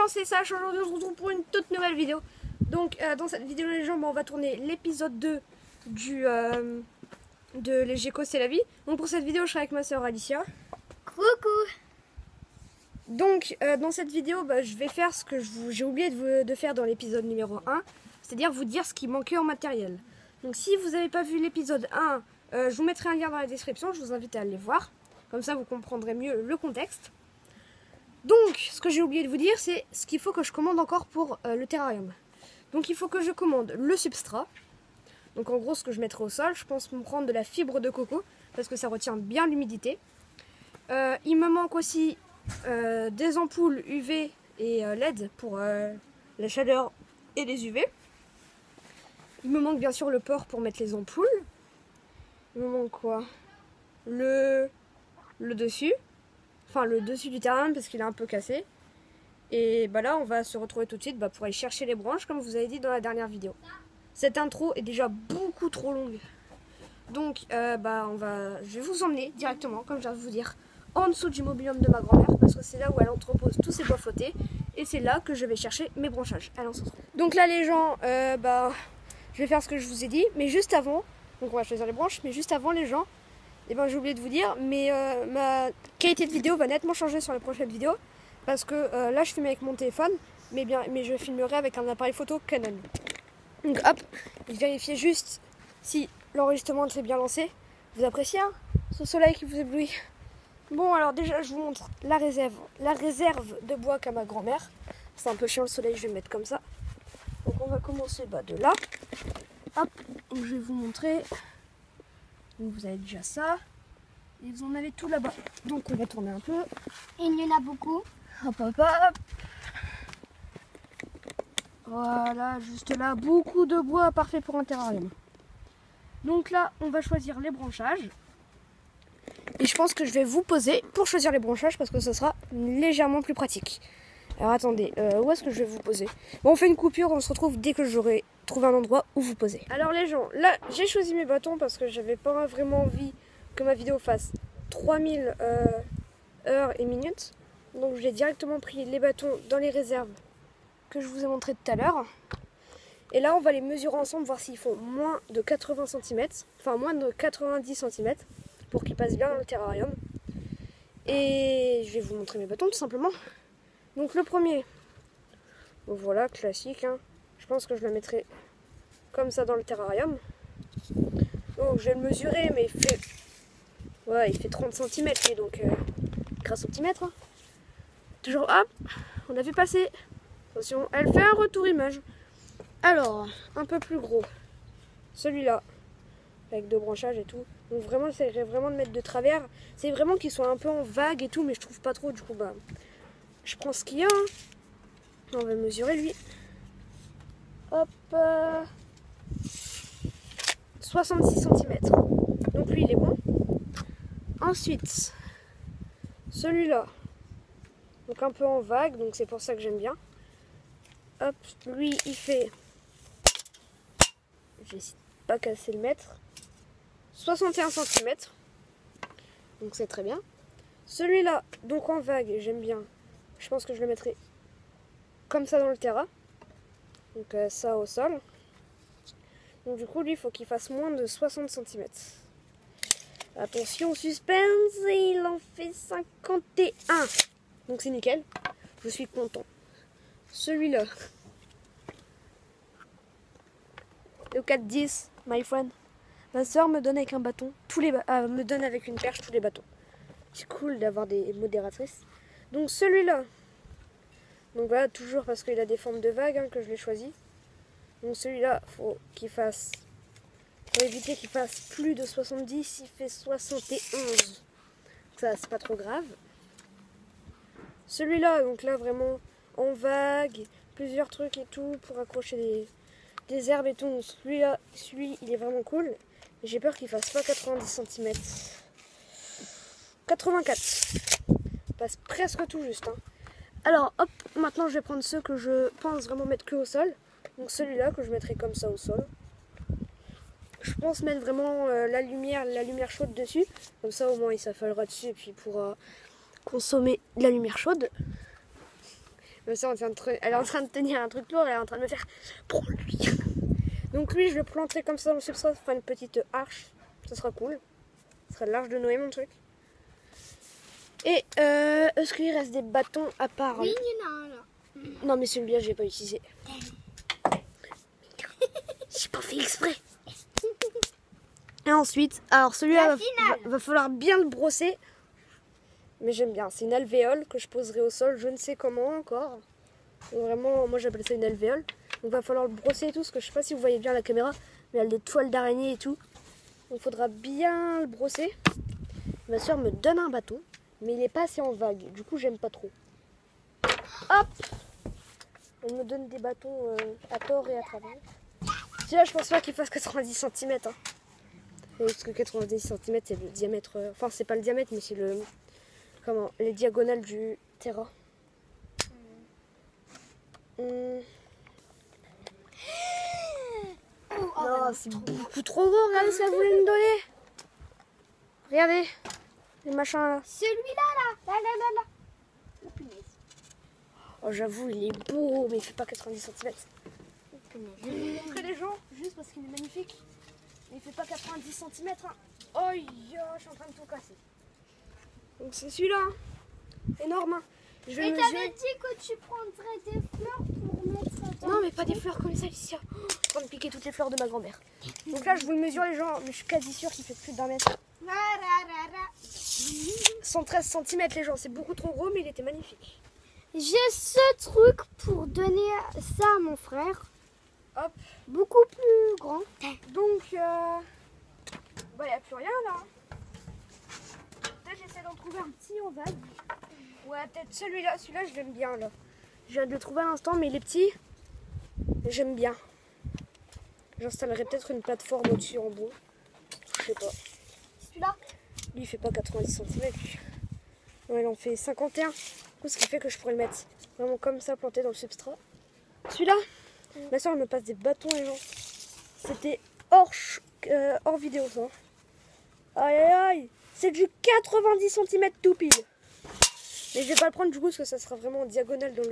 c'est Sacha, aujourd'hui on se retrouve pour une toute nouvelle vidéo. Donc dans cette vidéo les gens, on va tourner l'épisode 2 de Les Geckos c'est la vie. Donc pour cette vidéo je serai avec ma soeur Alicia. Coucou. Donc dans cette vidéo je vais faire ce que j'ai oublié de faire dans l'épisode numéro 1. C'est-à-dire vous dire ce qui manquait en matériel. Donc si vous n'avez pas vu l'épisode 1, je vous mettrai un lien dans la description, je vous invite à aller voir. Comme ça vous comprendrez mieux le contexte. Donc, ce que j'ai oublié de vous dire, c'est ce qu'il faut que je commande encore pour le terrarium. Donc, il faut que je commande le substrat. Donc, en gros, ce que je mettrai au sol, je pense me prendre de la fibre de coco, parce que ça retient bien l'humidité. Il me manque aussi des ampoules UV et LED pour la chaleur et les UV. Il me manque bien sûr le port pour mettre les ampoules. Il me manque quoi? Le dessus. Enfin le dessus du terrain parce qu'il est un peu cassé. Et là on va se retrouver tout de suite pour aller chercher les branches comme vous avez dit dans la dernière vidéo. Cette intro est déjà beaucoup trop longue. Donc je vais vous emmener directement, comme je viens de vous dire, en dessous du mobil-home de ma grand-mère parce que c'est là où elle entrepose tous ses bois flottés. Et c'est là que je vais chercher mes branchages. Allez, on se retrouve. Donc là les gens, je vais faire ce que je vous ai dit. Mais juste avant, donc on va choisir les branches, mais juste avant les gens, j'ai oublié de vous dire, mais ma qualité de vidéo va nettement changer sur les prochaines vidéos parce que là je filme avec mon téléphone, mais je filmerai avec un appareil photo Canon. Donc hop, vérifiez juste si l'enregistrement s'est bien lancé. Vous appréciez ce soleil qui vous éblouit? Bon, alors déjà je vous montre la réserve de bois qu'a ma grand-mère. C'est un peu chiant le soleil, je vais mettre comme ça. Donc on va commencer de là. Hop, donc je vais vous montrer. Donc vous avez déjà ça. Et vous en avez tout là-bas. Donc on va tourner un peu. Il y en a beaucoup. Hop hop hop. Voilà, juste là, beaucoup de bois parfait pour un terrarium. Donc là, on va choisir les branchages. Et je pense que je vais vous poser pour choisir les branchages parce que ce sera légèrement plus pratique. Alors attendez, où est-ce que je vais vous poser? Bon, on fait une coupure, on se retrouve dès que j'aurai trouvé un endroit où vous poser. Alors les gens, là j'ai choisi mes bâtons parce que j'avais pas vraiment envie que ma vidéo fasse 3000 heures et minutes. Donc j'ai directement pris les bâtons dans les réserves que je vous ai montré tout à l'heure. Et là on va les mesurer ensemble, voir s'ils font moins de 80 cm, enfin moins de 90 cm pour qu'ils passent bien dans le terrarium. Et je vais vous montrer mes bâtons tout simplement. Donc le premier, voilà, classique, je pense que je le mettrai comme ça dans le terrarium. Donc je vais le mesurer, mais il fait 30 cm, donc grâce au petit mètre. Toujours hop, on a vu passer. Attention, elle fait un retour image. Alors, un peu plus gros, celui-là, avec deux branchages et tout. Donc vraiment, j'essaierai vraiment de mettre de travers. C'est vraiment qu'il soit un peu en vague et tout, mais je trouve pas trop, du coup, je prends ce qu'il y a. On va mesurer lui. Hop. 66 cm. Donc lui il est bon. Ensuite, celui-là. Donc un peu en vague, donc c'est pour ça que j'aime bien. Hop, lui il fait. J'essaie de pas casser le mètre. 61 cm. Donc c'est très bien. Celui-là, donc en vague, j'aime bien. Je pense que je le mettrai comme ça dans le terrain. Donc ça au sol. Donc du coup lui il faut qu'il fasse moins de 60 cm. Attention, suspense, il en fait 51. Donc c'est nickel. Je suis content. Celui-là. Le 4-10, my friend. Ma soeur me donne avec un bâton, me donne avec une perche tous les bâtons. C'est cool d'avoir des modératrices. Donc celui-là. Donc voilà, toujours parce qu'il a des formes de vagues que je l'ai choisi. Donc celui-là, faut éviter qu'il fasse plus de 70, il fait 71. Ça, c'est pas trop grave. Celui-là, donc là vraiment en vague, plusieurs trucs et tout pour accrocher des herbes et tout. Celui-là, il est vraiment cool. J'ai peur qu'il fasse pas 90 cm. 84. Passe presque tout juste. Alors hop, maintenant je vais prendre ceux que je pense vraiment mettre que au sol. Donc celui-là que je mettrai comme ça au sol. Je pense mettre vraiment la lumière chaude dessus. Comme ça au moins il s'affalera dessus et puis il pourra consommer de la lumière chaude. Elle est en train de tenir un truc lourd, elle est en train de me faire pour lui. Donc lui, je le planterai comme ça dans le substrat, ça fera une petite arche. Ça sera cool. Ça sera l'arche de Noé, mon truc. Et est-ce qu'il reste des bâtons à part? Oui, il y en a un là. Non, mais celui-là, je l'ai pas utilisé. J'ai pas fait exprès. Et ensuite, alors celui-là, va falloir bien le brosser. Mais j'aime bien. C'est une alvéole que je poserai au sol, je ne sais comment encore. Donc vraiment, moi j'appelle ça une alvéole. Donc va falloir le brosser et tout, parce que je sais pas si vous voyez bien la caméra, mais il y a des toiles d'araignée et tout. Donc il faudra bien le brosser. Ma soeur me donne un bâton, mais il est pas assez en vague. Du coup, j'aime pas trop. Hop! Elle me donne des bâtons à tort et à travers. Celui-là, je pense pas qu'il fasse 90 cm. Hein. Parce que 90 cm, c'est le diamètre. Enfin, c'est pas le diamètre, mais c'est le. Comment? Les diagonales du terrain. Non, c'est beaucoup trop gros. Regardez ce qu'elle voulait me donner. Regardez. Les machins là. Celui-là, là. Oh, punaise. Oh, j'avoue, il est beau, mais il fait pas 90 cm. Oh, punaise. Je vais vous montrer les gens, juste parce qu'il est magnifique. Mais il fait pas 90 cm. Hein. Oh, je suis en train de tout casser. Donc c'est celui-là. Énorme. Hein. Je vais Mais mesurer. t'avais dit que tu prendrais des fleurs pour mettre dans... Non, mais pas des fleurs comme ça, Alicia. Je suis en train de piquer toutes les fleurs de ma grand-mère. Donc là, je vous le mesure, les gens, mais je suis quasi sûre qu'il fait plus d'1 mètre. 113 cm, les gens. C'est beaucoup trop gros, mais il était magnifique. J'ai ce truc pour donner ça à mon frère. Hop. Beaucoup plus grand. Donc, il n'y a plus rien là. Peut-être j'essaie d'en trouver un petit en vague. Ouais, peut-être celui-là. Celui-là, je l'aime bien là. Je viens de le trouver à l'instant, mais il est petit. J'aime bien. J'installerai peut-être une plateforme au-dessus en bois. Je sais pas. Celui-là. Lui, il fait pas 90 cm. Ouais, il en fait 51. Du coup, ce qui fait que je pourrais le mettre vraiment comme ça, planté dans le substrat. Celui-là, ma soeur elle me passe des bâtons, les gens. C'était hors vidéo, ça. Aïe, aïe, aïe. C'est du 90 cm tout pile. Mais je vais pas le prendre du coup, parce que ça sera vraiment en diagonale dans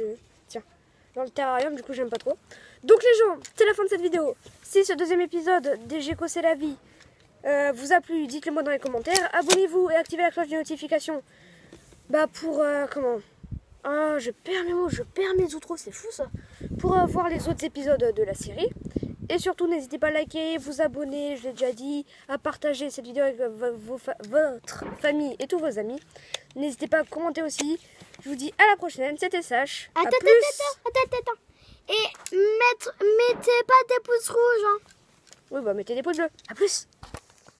le terrarium. Du coup, j'aime pas trop. Donc, les gens, c'est la fin de cette vidéo. Si ce deuxième épisode des Gecko c'est la vie vous a plu, dites-le moi dans les commentaires. Abonnez-vous et activez la cloche de notification. Pour comment? Ah, je perds mes mots, je perds mes outros, c'est fou ça. Pour voir les autres épisodes de la série. Et surtout, n'hésitez pas à liker, vous abonner, je l'ai déjà dit, à partager cette vidéo avec votre famille et tous vos amis. N'hésitez pas à commenter aussi. Je vous dis à la prochaine, c'était Sash. Attends. Et mettez pas des pouces rouges. Hein. Oui, mettez des pouces bleus. À plus.